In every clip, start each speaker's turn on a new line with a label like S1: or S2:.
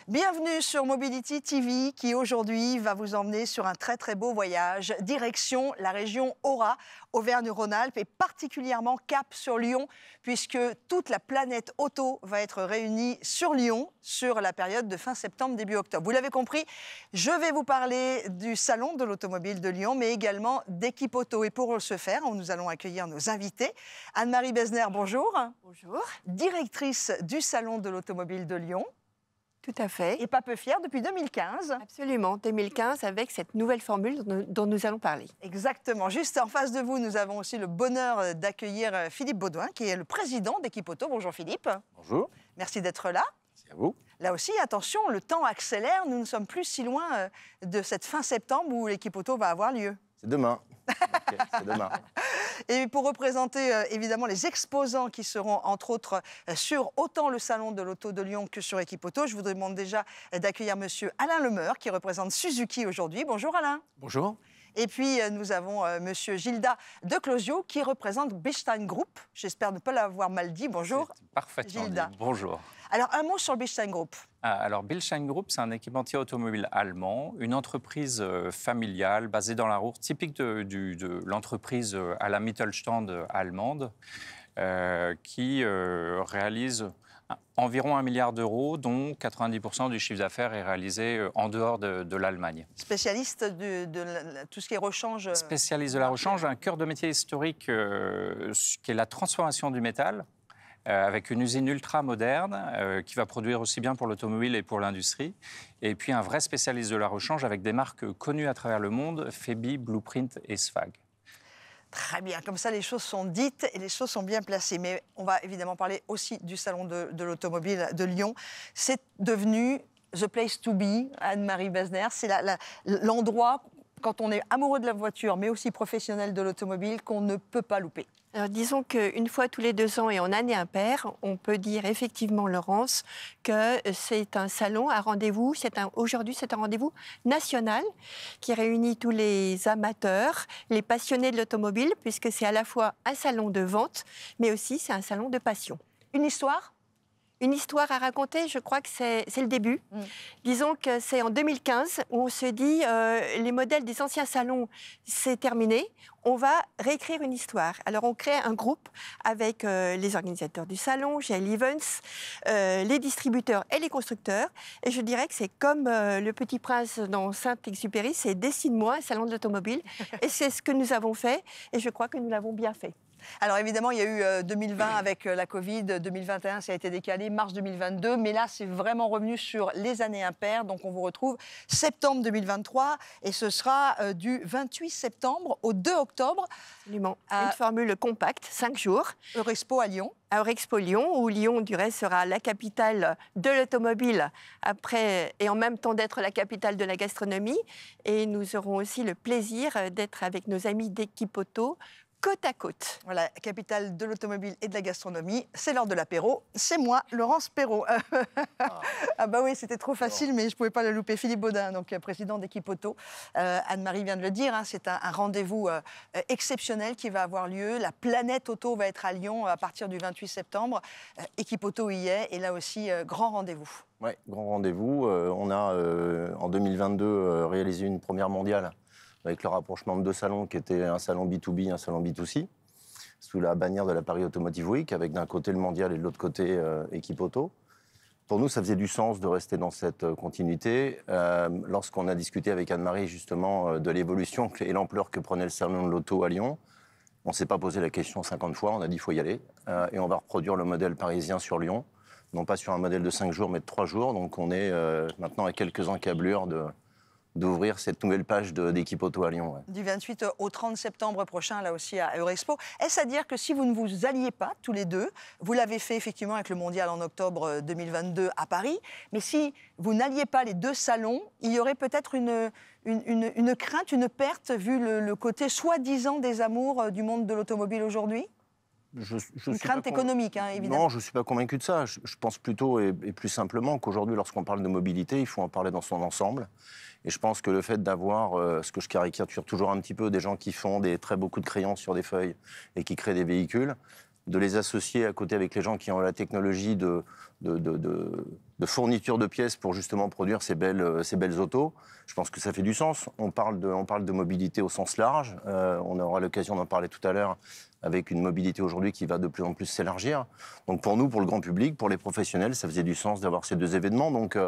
S1: Bienvenue sur Mobility TV qui aujourd'hui va vous emmener sur un très beau voyage direction la région Aura, Auvergne-Rhône-Alpes et particulièrement cap sur Lyon puisque toute la planète auto va être réunie sur Lyon sur la période de fin septembre, début octobre. Vous l'avez compris, je vais vous parler du salon de l'automobile de Lyon mais également d'Equipe Auto. Et pour ce faire, nous allons accueillir nos invités. Anne-Marie Besner, bonjour.
S2: Bonjour.
S1: Directrice du salon de l'automobile de Lyon.
S2: Tout à fait.
S1: Et pas peu fière depuis 2015.
S2: Absolument, 2015 avec cette nouvelle formule dont nous allons parler.
S1: Exactement. Juste en face de vous, nous avons aussi le bonheur d'accueillir Philippe Baudouin, qui est le président d'Equipe Auto. Bonjour Philippe.
S3: Bonjour.
S1: Merci d'être là.
S3: Merci à vous.
S1: Là aussi, attention, le temps accélère. Nous ne sommes plus si loin de cette fin septembre où l'Equipe Auto va avoir lieu.
S3: C'est demain. Okay, c'est demain.
S1: Et pour représenter évidemment les exposants qui seront entre autres sur autant le salon de l'auto de Lyon que sur Equipe Auto, je vous demande déjà d'accueillir monsieur Alain Lemeur qui représente Suzuki aujourd'hui. Bonjour Alain.
S3: Bonjour.
S1: Et puis nous avons monsieur Gilda de Closio qui représente Bilstein Group. J'espère ne pas l'avoir mal dit. Bonjour.
S4: Parfaitement
S1: Gilda.
S4: dit. Bonjour.
S1: Alors un mot sur le Bilstein Group.
S4: Alors, Bilstein Group, c'est un équipementier automobile allemand, une entreprise familiale basée dans la Ruhr, typique de l'entreprise à la Mittelstand allemande, qui réalise environ 1 milliard d'euros, dont 90% du chiffre d'affaires est réalisé en dehors de l'Allemagne.
S1: Spécialiste de tout ce qui est rechange.
S4: Spécialiste de la rechange, un cœur de métier historique qui est la transformation du métal, avec une usine ultra moderne qui va produire aussi bien pour l'automobile et pour l'industrie. Et puis un vrai spécialiste de la rechange avec des marques connues à travers le monde, Febi, Blueprint et Sfag.
S1: Très bien, comme ça les choses sont dites et les choses sont bien placées. Mais on va évidemment parler aussi du salon de l'automobile de Lyon. C'est devenu the place to be, Anne-Marie Besner. C'est l'endroit, quand on est amoureux de la voiture, mais aussi professionnel de l'automobile, qu'on ne peut pas louper.
S2: Alors, disons qu'une fois tous les 2 ans et en année impaire, on peut dire effectivement, Laurence, que c'est un salon, un rendez-vous. Aujourd'hui, c'est un rendez-vous national qui réunit tous les amateurs, les passionnés de l'automobile, puisque c'est à la fois un salon de vente, mais aussi c'est un salon de passion.
S1: Une histoire ?
S2: Une histoire à raconter, je crois que c'est le début. Disons que c'est en 2015 où on se dit les modèles des anciens salons, c'est terminé. On va réécrire une histoire. Alors on crée un groupe avec les organisateurs du salon, GL Events, les distributeurs et les constructeurs. Et je dirais que c'est comme le Petit Prince dans Saint-Exupéry, c'est Dessine-moi un salon de l'automobile. Et c'est ce que nous avons fait et je crois que nous l'avons bien fait.
S1: Alors évidemment, il y a eu 2020 avec la Covid, 2021 ça a été décalé, mars 2022, mais là c'est vraiment revenu sur les années impaires, donc on vous retrouve septembre 2023 et ce sera du 28 septembre au 2 octobre.
S2: Absolument, une formule compacte, 5 jours.
S1: Eurexpo à Lyon.
S2: À Eurexpo Lyon, où Lyon du reste sera la capitale de l'automobile après et en même temps d'être la capitale de la gastronomie. Et nous aurons aussi le plaisir d'être avec nos amis d'Equipe Auto, côte à côte.
S1: Voilà, capitale de l'automobile et de la gastronomie. C'est l'heure de l'apéro. C'est moi, Laurence Perrault. Ah bah oui, c'était trop facile, mais je ne pouvais pas le louper. Philippe Baudouin, donc président d'Equipe Auto. Anne-Marie vient de le dire, hein, c'est un rendez-vous exceptionnel qui va avoir lieu. La planète auto va être à Lyon à partir du 28 septembre. Equipe Auto y est, et là aussi, grand rendez-vous.
S3: Oui, grand rendez-vous. On a, en 2022, réalisé une première mondiale avec le rapprochement de 2 salons qui étaient un salon B2B et un salon B2C, sous la bannière de la Paris Automotive Week, avec d'un côté le mondial et de l'autre côté Equipe Auto. Pour nous, ça faisait du sens de rester dans cette continuité. Lorsqu'on a discuté avec Anne-Marie justement de l'évolution et l'ampleur que prenait le salon de l'auto à Lyon, on ne s'est pas posé la question 50 fois, on a dit qu'il faut y aller. Et on va reproduire le modèle parisien sur Lyon, non pas sur un modèle de 5 jours, mais de 3 jours. Donc on est maintenant à quelques encablures d'ouvrir cette nouvelle page d'Equipe Auto à Lyon. Ouais.
S1: Du 28 au 30 septembre prochain, là aussi à Eurexpo. Est-ce à dire que si vous ne vous alliez pas tous les deux, vous l'avez fait effectivement avec le mondial en octobre 2022 à Paris, mais si vous n'alliez pas les 2 salons, il y aurait peut-être une crainte, une perte, vu le côté soi-disant des amours du monde de l'automobile aujourd'hui ? Une crainte économique, hein, évidemment.
S3: Non, je ne suis pas convaincu de ça. Je pense plutôt, et plus simplement, qu'aujourd'hui, lorsqu'on parle de mobilité, il faut en parler dans son ensemble. Et je pense que le fait d'avoir, ce que je caricature toujours un petit peu, des gens qui font des très beaux coups de crayon sur des feuilles et qui créent des véhicules, de les associer à côté avec les gens qui ont la technologie de fourniture de pièces pour justement produire ces belles autos. Je pense que ça fait du sens. On parle de mobilité au sens large. On aura l'occasion d'en parler tout à l'heure avec une mobilité aujourd'hui qui va de plus en plus s'élargir. Donc pour nous, pour le grand public, pour les professionnels, ça faisait du sens d'avoir ces deux événements. Donc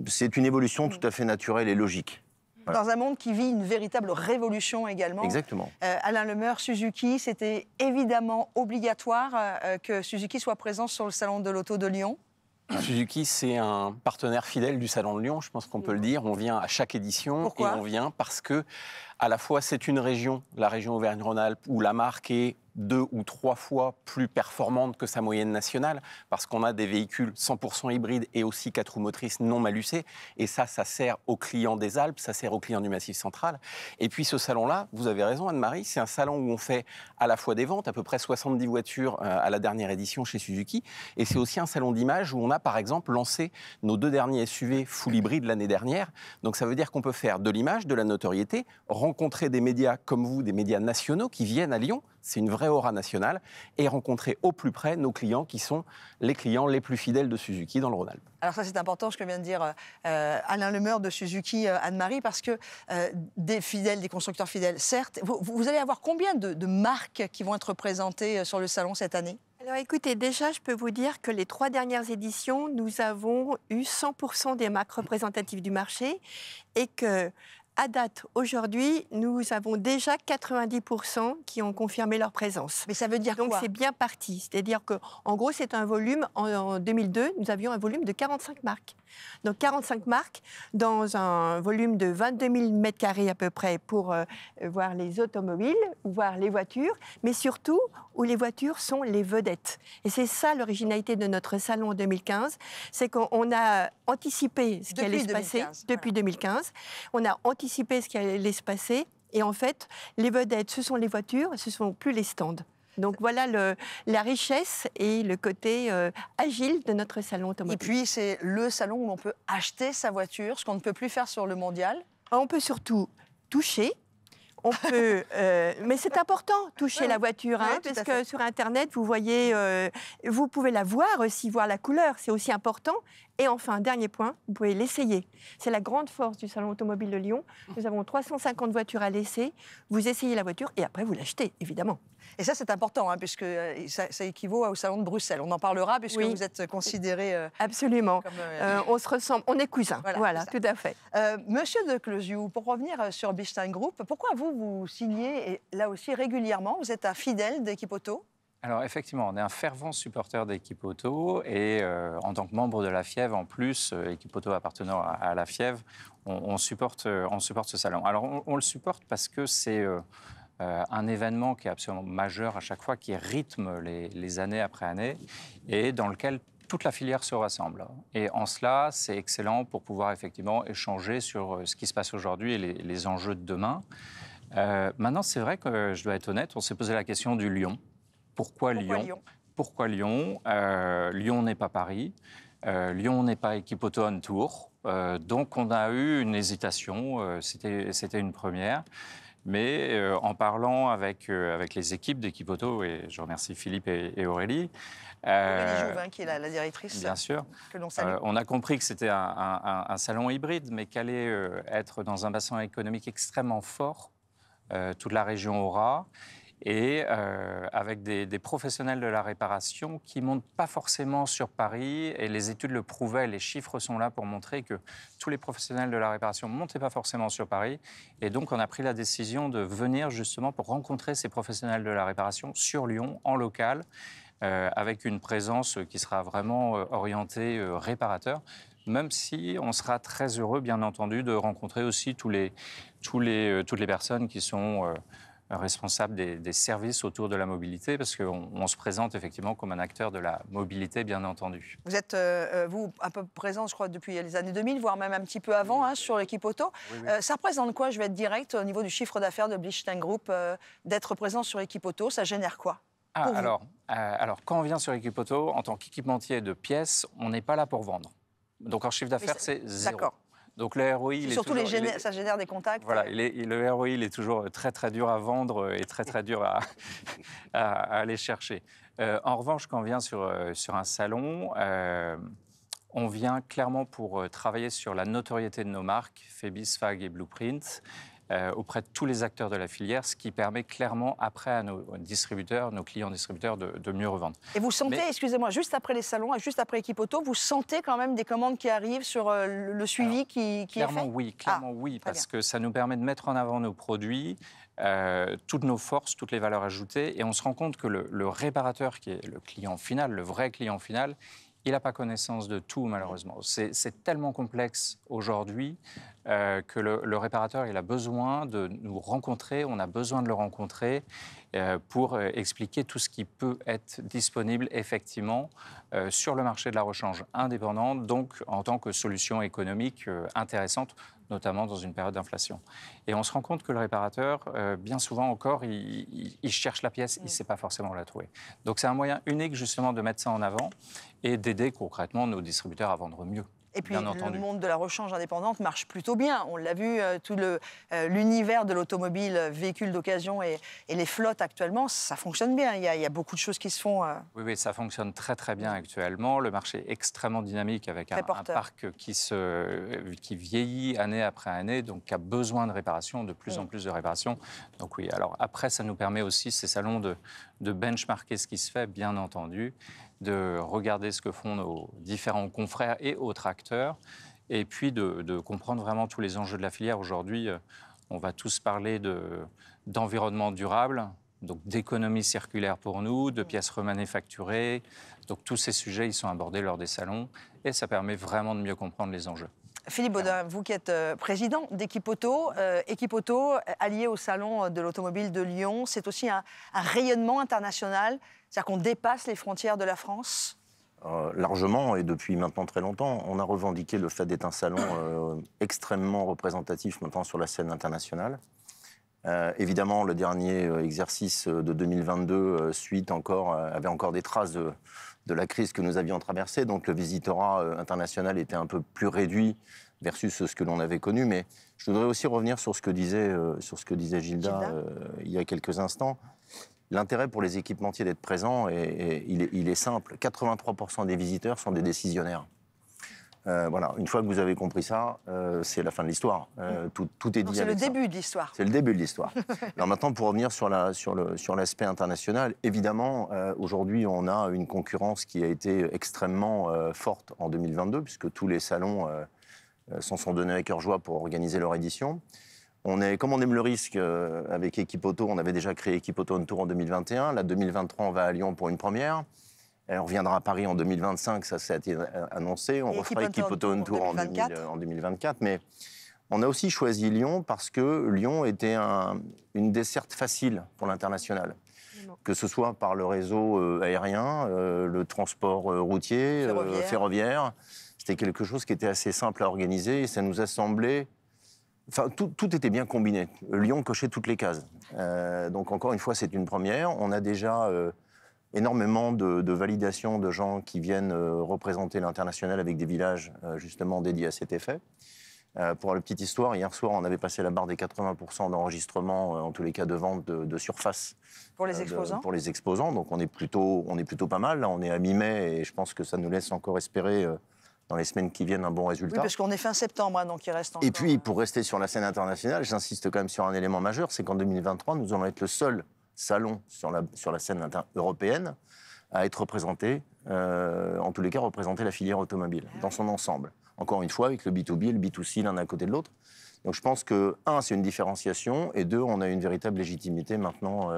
S3: c'est une évolution tout à fait naturelle et logique. Voilà.
S1: Dans un monde qui vit une véritable révolution également.
S3: Exactement.
S1: Alain Lemeur, Suzuki, c'était évidemment obligatoire que Suzuki soit présent sur le Salon de l'Auto de Lyon.
S5: Suzuki, c'est un partenaire fidèle du Salon de Lyon, je pense qu'on peut le dire. On vient à chaque édition.
S1: Pourquoi ?
S5: Et on vient parce que, à la fois, c'est une région, la région Auvergne-Rhône-Alpes, où la marque est 2 ou 3 fois plus performante que sa moyenne nationale, parce qu'on a des véhicules 100% hybrides et aussi 4 roues motrices non malucées. Et ça sert aux clients des Alpes, ça sert aux clients du Massif central. Et puis ce salon-là, vous avez raison Anne-Marie, c'est un salon où on fait à la fois des ventes, à peu près 70 voitures à la dernière édition chez Suzuki. Et c'est aussi un salon d'image où on a par exemple lancé nos 2 derniers SUV full hybrides l'année dernière. Donc ça veut dire qu'on peut faire de l'image, de la notoriété, rencontrer des médias comme vous, des médias nationaux qui viennent à Lyon. C'est une vraie aura nationale, et rencontrer au plus près nos clients qui sont les clients les plus fidèles de Suzuki dans le Rhône-Alpes.
S1: Alors ça c'est important ce que vient de dire Alain Lemeur de Suzuki, Anne-Marie, parce que des fidèles, des constructeurs fidèles, certes, vous allez avoir combien de marques qui vont être représentées sur le salon cette année ?
S2: Alors écoutez, déjà, je peux vous dire que les 3 dernières éditions, nous avons eu 100% des marques représentatives du marché et que, à date, aujourd'hui, nous avons déjà 90% qui ont confirmé leur présence.
S1: Mais ça veut dire quoi ?
S2: Donc c'est bien parti. C'est-à-dire qu'en gros, c'est un volume, en 2002, nous avions un volume de 45 marques. Donc 45 marques dans un volume de 22 000 m² à peu près pour voir les automobiles, voir les voitures, mais surtout où les voitures sont les vedettes. Et c'est ça l'originalité de notre salon en 2015, c'est qu'on a anticipé ce qui allait se passer depuis 2015. On a anticipé ce qui allait se passer et en fait, les vedettes, ce sont les voitures, ce ne sont plus les stands. Donc voilà la richesse et le côté agile de notre salon automobile.
S1: Et puis c'est le salon où on peut acheter sa voiture, ce qu'on ne peut plus faire sur le mondial.
S2: On peut surtout toucher. On peut, mais c'est important, toucher la voiture, hein, parce que sur Internet, vous voyez, vous pouvez la voir aussi, voir la couleur, c'est aussi important. Et enfin, dernier point, vous pouvez l'essayer. C'est la grande force du Salon automobile de Lyon. Nous avons 350 voitures à l'essai. Vous essayez la voiture et après, vous l'achetez, évidemment.
S1: Et ça, c'est important, hein, puisque ça équivaut au Salon de Bruxelles. On en parlera, puisque vous êtes considéré...
S2: Absolument.
S1: Comme,
S2: on se ressemble, on est cousins. Voilà tout à fait.
S1: Monsieur de Closiou, pour revenir sur Bilstein Group, pourquoi vous signez, et là aussi régulièrement, vous êtes un fidèle d'Equipe Auto ?
S4: Alors effectivement, on est un fervent supporter d'Equipe Auto et en tant que membre de la FIEV, en plus, Equipe Auto appartenant à la FIEV, on supporte ce salon. Alors on le supporte parce que c'est un événement qui est absolument majeur à chaque fois, qui rythme les années après années et dans lequel toute la filière se rassemble. Et en cela, c'est excellent pour pouvoir effectivement échanger sur ce qui se passe aujourd'hui et les enjeux de demain. Maintenant, c'est vrai que je dois être honnête, on s'est posé la question du Lyon. Pourquoi Lyon ? Pourquoi Lyon ? Lyon n'est pas Paris. Lyon n'est pas Equipe Auto on Tour. Donc on a eu une hésitation. C'était une première. Mais en parlant avec les équipes d'Equipe Auto, et je remercie Philippe et Aurélie.
S1: Aurélie Jouvin, qui est la directrice.
S4: Bien sûr.
S1: Que l'on salue.
S4: On a compris que c'était un salon hybride, mais qu'allait être dans un bassin économique extrêmement fort, toute la région Aura. Et avec des professionnels de la réparation qui ne montent pas forcément sur Paris. Et les études le prouvaient, les chiffres sont là pour montrer que tous les professionnels de la réparation ne montaient pas forcément sur Paris. Et donc, on a pris la décision de venir justement pour rencontrer ces professionnels de la réparation sur Lyon, en local, avec une présence qui sera vraiment orientée réparateur. Même si on sera très heureux, bien entendu, de rencontrer aussi toutes les personnes qui sont... responsable des services autour de la mobilité, parce qu'on se présente effectivement comme un acteur de la mobilité, bien entendu.
S1: Vous êtes, vous, un peu présent, je crois, depuis les années 2000, voire même un petit peu avant, hein, sur l'Equipe Auto. Oui. Ça représente quoi, je vais être direct, au niveau du chiffre d'affaires de Bilstein Group, d'être présent sur l'Equipe Auto, ça génère quoi ?
S4: Alors, quand on vient sur l'Equipe Auto, en tant qu'équipementier de pièces, on n'est pas là pour vendre. Donc, en chiffre d'affaires, c'est zéro.
S1: D'accord.
S4: Donc le ROI,
S1: Surtout, ça génère des contacts.
S4: Voilà, le ROI, il est toujours très très dur à vendre et très très dur à aller chercher. En revanche, quand on vient sur un salon, on vient clairement pour travailler sur la notoriété de nos marques, Fébis, Fag et Blueprint, auprès de tous les acteurs de la filière, ce qui permet clairement après à nos distributeurs, nos clients distributeurs, de mieux revendre.
S1: Et vous sentez, excusez-moi, juste après les salons et juste après Equipoto, vous sentez quand même des commandes qui arrivent sur le suivi qui est fait?
S4: Clairement oui, parce que ça nous permet de mettre en avant nos produits, toutes nos forces, toutes les valeurs ajoutées, et on se rend compte que le réparateur, qui est le client final, le vrai client final, il n'a pas connaissance de tout, malheureusement. C'est tellement complexe aujourd'hui que le réparateur, il a besoin de nous rencontrer, on a besoin de le rencontrer pour expliquer tout ce qui peut être disponible effectivement sur le marché de la rechange indépendante, donc en tant que solution économique intéressante, notamment dans une période d'inflation. Et on se rend compte que le réparateur, bien souvent encore, il cherche la pièce, il ne sait pas forcément la trouver. Donc c'est un moyen unique justement de mettre ça en avant et d'aider concrètement nos distributeurs à vendre mieux.
S1: Et puis, le monde de la rechange indépendante marche plutôt bien. On l'a vu, tout l'univers de l'automobile, véhicules d'occasion et les flottes actuellement, ça fonctionne bien. Il y a beaucoup de choses qui se font.
S4: Oui, ça fonctionne très, très bien actuellement. Le marché est extrêmement dynamique avec un parc qui vieillit année après année, donc qui a besoin de réparation, de plus en plus de réparation. Donc oui, alors après, ça nous permet aussi, ces salons, de benchmarker ce qui se fait, bien entendu, de regarder ce que font nos différents confrères et autres acteurs, et puis de comprendre vraiment tous les enjeux de la filière. Aujourd'hui, on va tous parler d'environnement durable, donc d'économie circulaire pour nous, de pièces remanufacturées. Donc tous ces sujets, ils sont abordés lors des salons, et ça permet vraiment de mieux comprendre les enjeux.
S1: Philippe Baudin, vous qui êtes président d'Equipoto, Equipoto, allié au Salon de l'Automobile de Lyon, c'est aussi un rayonnement international, c'est-à-dire qu'on dépasse les frontières de la France?
S3: Largement, et depuis maintenant très longtemps. On a revendiqué le fait d'être un salon extrêmement représentatif maintenant sur la scène internationale. Évidemment, le dernier exercice de 2022 avait encore des traces de la crise que nous avions traversée, donc le visitorat international était un peu plus réduit versus ce que l'on avait connu. Mais je voudrais aussi revenir sur ce que disait Gilda il y a quelques instants. L'intérêt pour les équipementiers d'être présents, il est simple. 83% des visiteurs sont des décisionnaires. Voilà, une fois que vous avez compris ça, c'est la fin de l'histoire. Tout est dit.
S1: C'est le début de l'histoire.
S3: C'est le début de l'histoire. Alors maintenant, pour revenir sur l'aspect international, évidemment, aujourd'hui, on a une concurrence qui a été extrêmement forte en 2022, puisque tous les salons s'en sont donnés à cœur joie pour organiser leur édition. Comme on aime le risque avec Equipoto, on avait déjà créé Equipoto On Tour en 2021. Là, 2023, on va à Lyon pour une première. On reviendra à Paris en 2025, ça a été annoncé. On refera Equipoto On Tour en 2024. Mais on a aussi choisi Lyon parce que Lyon était une desserte facile pour l'international. Que ce soit par le réseau aérien, le transport routier, ferroviaire. C'était quelque chose qui était assez simple à organiser et ça nous a semblé... Enfin, tout était bien combiné. Lyon cochait toutes les cases. Donc encore une fois, c'est une première. On a déjà... énormément de validations de gens qui viennent représenter l'international avec des villages justement dédiés à cet effet. Pour la petite histoire, hier soir, on avait passé la barre des 80% d'enregistrement, en tous les cas de vente de surface.
S1: Pour les exposants
S3: pour les exposants, donc on est plutôt pas mal. Là, on est à mi-mai et je pense que ça nous laisse encore espérer dans les semaines qui viennent un bon résultat.
S1: Oui, parce qu'on est fin septembre, donc il reste encore...
S3: Et puis, pour rester sur la scène internationale, j'insiste quand même sur un élément majeur, c'est qu'en 2023, nous allons être le seul salon sur la scène européenne à être représenté, en tous les cas représenter la filière automobile dans son ensemble. Encore une fois, avec le B2B et le B2C l'un à côté de l'autre. Donc je pense que, un, c'est une différenciation, et deux, on a une véritable légitimité maintenant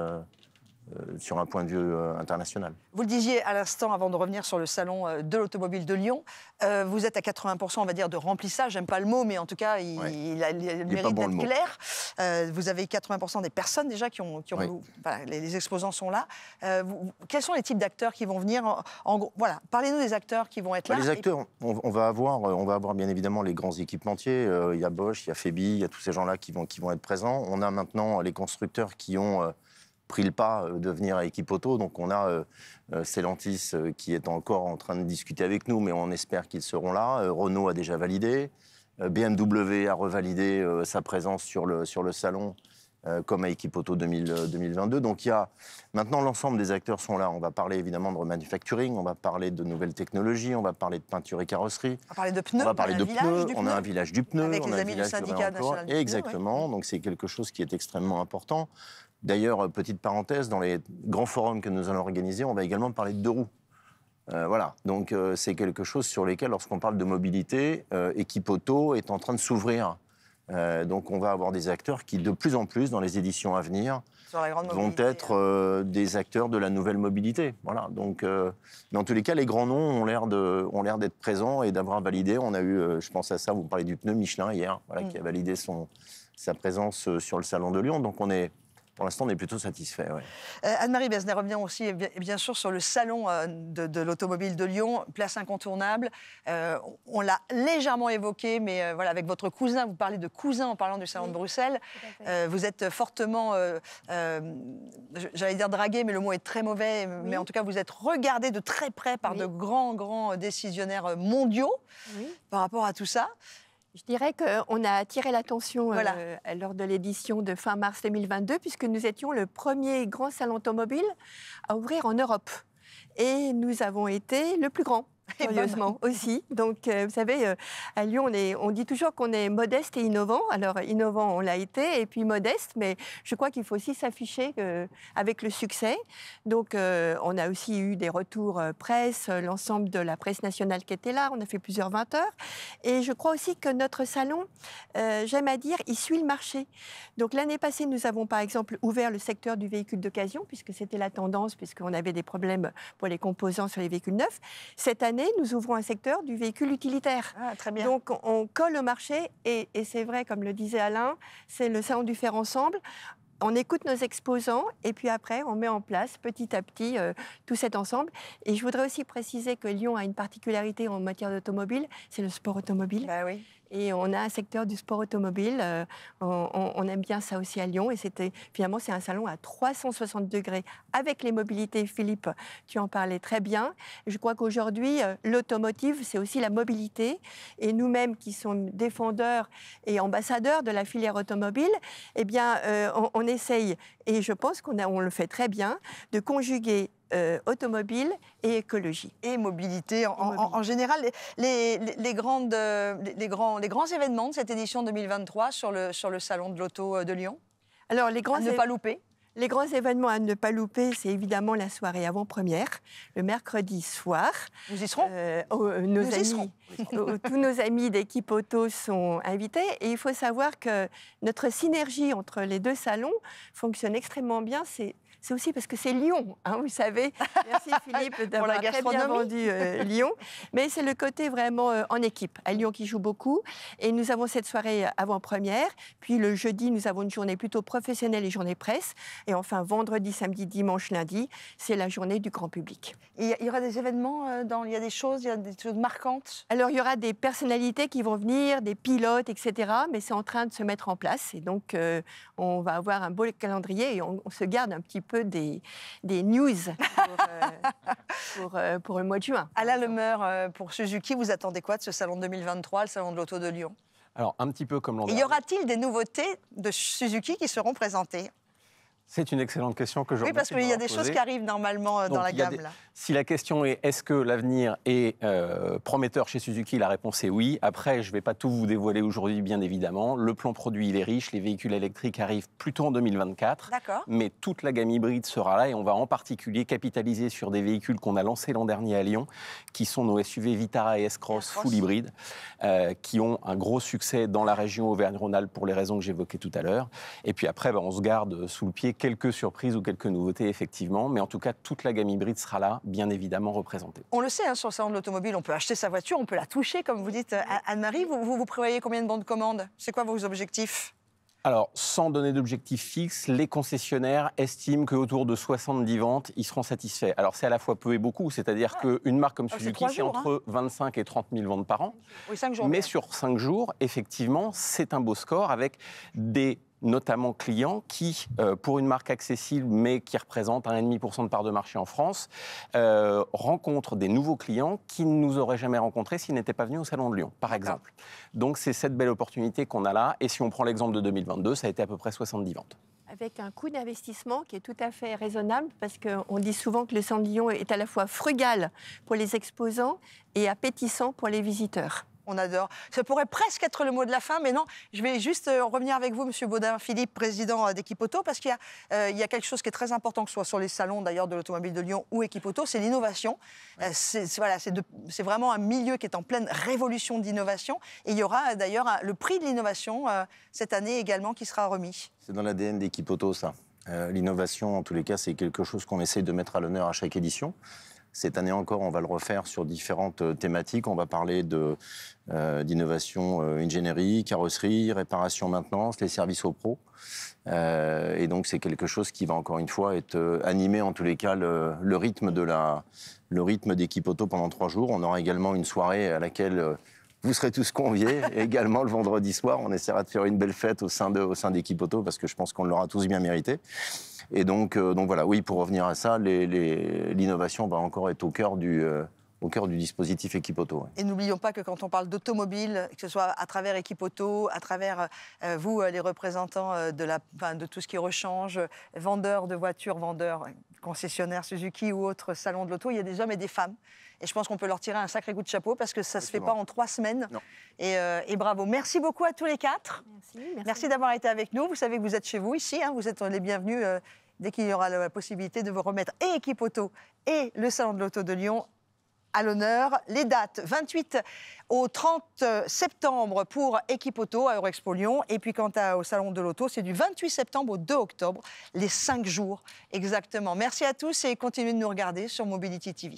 S3: sur un point de vue international.
S1: Vous le disiez à l'instant, avant de revenir sur le salon de l'automobile de Lyon, vous êtes à 80%, on va dire, de remplissage. J'aime pas le mot, mais en tout cas, il a le mérite d'être clair. Vous avez 80% des personnes déjà qui ont voilà, les exposants sont là. Quels sont les types d'acteurs qui vont venir en gros, voilà, parlez-nous des acteurs qui vont être là.
S3: Les acteurs, on va avoir bien évidemment les grands équipementiers. Il y a Bosch, il y a Febi, il y a tous ces gens-là qui vont être présents. On a maintenant les constructeurs qui ont pris le pas de venir à Equipoto. Donc on a Stellantis qui est encore en train de discuter avec nous, mais on espère qu'ils seront là. Renault a déjà validé. BMW a revalidé sa présence sur le salon, comme à Equipoto 2022. Donc il y a maintenant l'ensemble des acteurs sont là. On va parler évidemment de remanufacturing, on va parler de nouvelles technologies, on va parler de peinture et carrosserie.
S1: On va parler de pneus.
S3: On va parler de pneus. On a un village du pneu.
S1: Avec
S3: on
S1: les
S3: a un
S1: amis du
S3: village
S1: syndicat national du pneu.
S3: Exactement.
S1: Ouais.
S3: Donc c'est quelque chose qui est extrêmement important. D'ailleurs, petite parenthèse, dans les grands forums que nous allons organiser, on va également parler de deux roues. Voilà, donc c'est quelque chose sur lequel, lorsqu'on parle de mobilité, Equipoto est en train de s'ouvrir. Donc on va avoir des acteurs qui, de plus en plus, dans les éditions à venir, vont être des acteurs de la nouvelle mobilité. Voilà, donc, mais en tous les cas, les grands noms ont l'air d'être présents et d'avoir validé. On a eu, je pense à ça, vous parlez du pneu Michelin hier, voilà, qui a validé sa présence sur le salon de Lyon. Donc pour l'instant, on est plutôt satisfait. Ouais.
S1: Anne-Marie Besnet revient aussi, bien sûr, sur le salon de l'automobile de Lyon, place incontournable. On l'a légèrement évoqué, mais voilà, avec votre cousin, vous parlez de cousin en parlant du salon de Bruxelles. Vous êtes fortement, j'allais dire dragué, mais le mot est très mauvais. Mais en tout cas, vous êtes regardé de très près par de grands décisionnaires mondiaux par rapport à tout ça.
S2: Je dirais qu'on a attiré l'attention lors de l'édition de fin mars 2022, puisque nous étions le premier grand salon automobile à ouvrir en Europe. Et nous avons été le plus grand. Curieusement aussi. Donc, vous savez, à Lyon, on dit toujours qu'on est modeste et innovant. Alors, innovant, on l'a été, et puis modeste, mais je crois qu'il faut aussi s'afficher avec le succès. Donc, on a aussi eu des retours presse, l'ensemble de la presse nationale qui était là. On a fait plusieurs 20 heures. Et je crois aussi que notre salon, j'aime à dire, il suit le marché. Donc, l'année passée, nous avons par exemple ouvert le secteur du véhicule d'occasion, puisque c'était la tendance, puisqu'on avait des problèmes pour les composants sur les véhicules neufs. Cette année, nous ouvrons un secteur du véhicule utilitaire.
S1: Ah, très bien.
S2: Donc, on colle au marché et c'est vrai, comme le disait Alain, c'est le salon du faire ensemble. On écoute nos exposants et puis après, on met en place petit à petit tout cet ensemble. Et je voudrais aussi préciser que Lyon a une particularité en matière d'automobile, c'est le sport automobile.
S1: Bah oui.
S2: Et on a un secteur du sport automobile. On aime bien ça aussi à Lyon. Et finalement, c'est un salon à 360 degrés avec les mobilités. Philippe, tu en parlais très bien. Je crois qu'aujourd'hui, l'automotive, c'est aussi la mobilité. Et nous-mêmes, qui sommes défendeurs et ambassadeurs de la filière automobile, eh bien, on essaye, et je pense qu'on le fait très bien, de conjuguer automobile et écologie.
S1: Et mobilité en général. Les grands événements de cette édition 2023 sur le salon de l'auto de Lyon.
S2: Alors, les grands
S1: à ne pas louper.
S2: Les grands événements à ne pas louper, c'est évidemment la soirée avant-première, le mercredi soir.
S1: Nous y serons.
S2: Tous nos amis d'équipe auto sont invités. Et il faut savoir que notre synergie entre les deux salons fonctionne extrêmement bien. C'est aussi parce que c'est Lyon, hein, vous savez. Merci Philippe d'avoir très bien vendu Lyon. Mais c'est le côté vraiment en équipe. À Lyon qui joue beaucoup. Et nous avons cette soirée avant-première. Puis le jeudi, nous avons une journée plutôt professionnelle et journée presse. Et enfin, vendredi, samedi, dimanche, lundi, c'est la journée du grand public.
S1: Et il y aura des événements, il y a des choses marquantes?
S2: Alors, il y aura des personnalités qui vont venir, des pilotes, etc. Mais c'est en train de se mettre en place. Et donc, on va avoir un beau calendrier et on se garde un petit peu des news pour le mois de juin.
S1: Alain Lemeur, pour Suzuki, vous attendez quoi de ce salon 2023, le salon de l'auto de Lyon?
S5: Alors, un petit peu comme l'an dernier.
S1: Y aura-t-il des nouveautés de Suzuki qui seront présentées?
S5: C'est une excellente question que je
S1: Oui, parce qu'il y a des choses qui arrivent normalement dans la gamme. Là.
S5: Si la question est est-ce que l'avenir est prometteur chez Suzuki, la réponse est oui. Après, je ne vais pas tout vous dévoiler aujourd'hui, bien évidemment. Le plan produit, il est riche. Les véhicules électriques arrivent plutôt en 2024.
S1: D'accord.
S5: Mais toute la gamme hybride sera là et on va en particulier capitaliser sur des véhicules qu'on a lancés l'an dernier à Lyon, qui sont nos SUV Vitara et S-Cross full hybride, qui ont un gros succès dans la région Auvergne-Rhône-Alpes pour les raisons que j'évoquais tout à l'heure. Et puis après, on se garde sous le pied quelques surprises ou quelques nouveautés, effectivement. Mais en tout cas, toute la gamme hybride sera là, bien évidemment représentée.
S1: On le sait, hein, sur le salon de l'automobile, on peut acheter sa voiture, on peut la toucher, comme vous dites, Anne-Marie. Vous prévoyez combien de bons de commande? C'est quoi vos objectifs?
S5: Alors, sans donner d'objectif fixe, les concessionnaires estiment qu'autour de 70 ventes, ils seront satisfaits. Alors, c'est à la fois peu et beaucoup, c'est-à-dire qu'une marque comme Suzuki, c'est entre 25 et 30 000 ventes par an.
S1: Oui, 5 jours.
S5: Mais sur 5 jours, effectivement, c'est un beau score avec des notamment clients qui, pour une marque accessible, mais qui représente 1,5% de part de marché en France, rencontrent des nouveaux clients qui ne nous auraient jamais rencontrés s'ils n'étaient pas venus au Salon de Lyon, par exemple. Donc c'est cette belle opportunité qu'on a là. Et si on prend l'exemple de 2022, ça a été à peu près 70 ventes.
S2: Avec un coût d'investissement qui est tout à fait raisonnable, parce qu'on dit souvent que le Salon de Lyon est à la fois frugal pour les exposants et appétissant pour les visiteurs.
S1: On adore. Ça pourrait presque être le mot de la fin, mais non. Je vais juste revenir avec vous, Monsieur Baudin-Philippe, président d'Equipoto, parce qu'il y a quelque chose qui est très important, que ce soit sur les salons d'ailleurs de l'automobile de Lyon ou Equipoto, c'est l'innovation. Ouais. C'est vraiment un milieu qui est en pleine révolution d'innovation. Et il y aura d'ailleurs le prix de l'innovation cette année également qui sera remis.
S3: C'est dans l'ADN d'Equipoto, ça. L'innovation, en tous les cas, c'est quelque chose qu'on essaye de mettre à l'honneur à chaque édition. Cette année encore, on va le refaire sur différentes thématiques. On va parler d'innovation, ingénierie, carrosserie, réparation, maintenance, les services aux pros. Et donc, c'est quelque chose qui va encore une fois être animé, en tous les cas, le rythme d'Equipoto pendant 3 jours. On aura également une soirée à laquelle vous serez tous conviés. Et également, le vendredi soir, on essaiera de faire une belle fête au sein d'Equipoto, parce que je pense qu'on l'aura tous bien mérité. Et donc voilà, oui, pour revenir à ça, l'innovation va encore être au cœur du dispositif Equipoto. Ouais.
S1: Et n'oublions pas que quand on parle d'automobile, que ce soit à travers Equipoto, à travers vous, les représentants de tout ce qui rechange, vendeurs de voitures, vendeurs, concessionnaires Suzuki ou autres salons de l'auto, il y a des hommes et des femmes. Et je pense qu'on peut leur tirer un sacré coup de chapeau parce que ça ne se fait pas en 3 semaines. Et bravo. Merci beaucoup à tous les 4. Merci d'avoir été avec nous. Vous savez que vous êtes chez vous ici. Hein, vous êtes les bienvenus dès qu'il y aura la possibilité de vous remettre et Equipoto et le Salon de l'Auto de Lyon à l'honneur. Les dates, 28 au 30 septembre pour Equipoto à Eurexpo Lyon. Et puis quant au Salon de l'Auto, c'est du 28 septembre au 2 octobre, les 5 jours exactement. Merci à tous et continuez de nous regarder sur Mobility TV.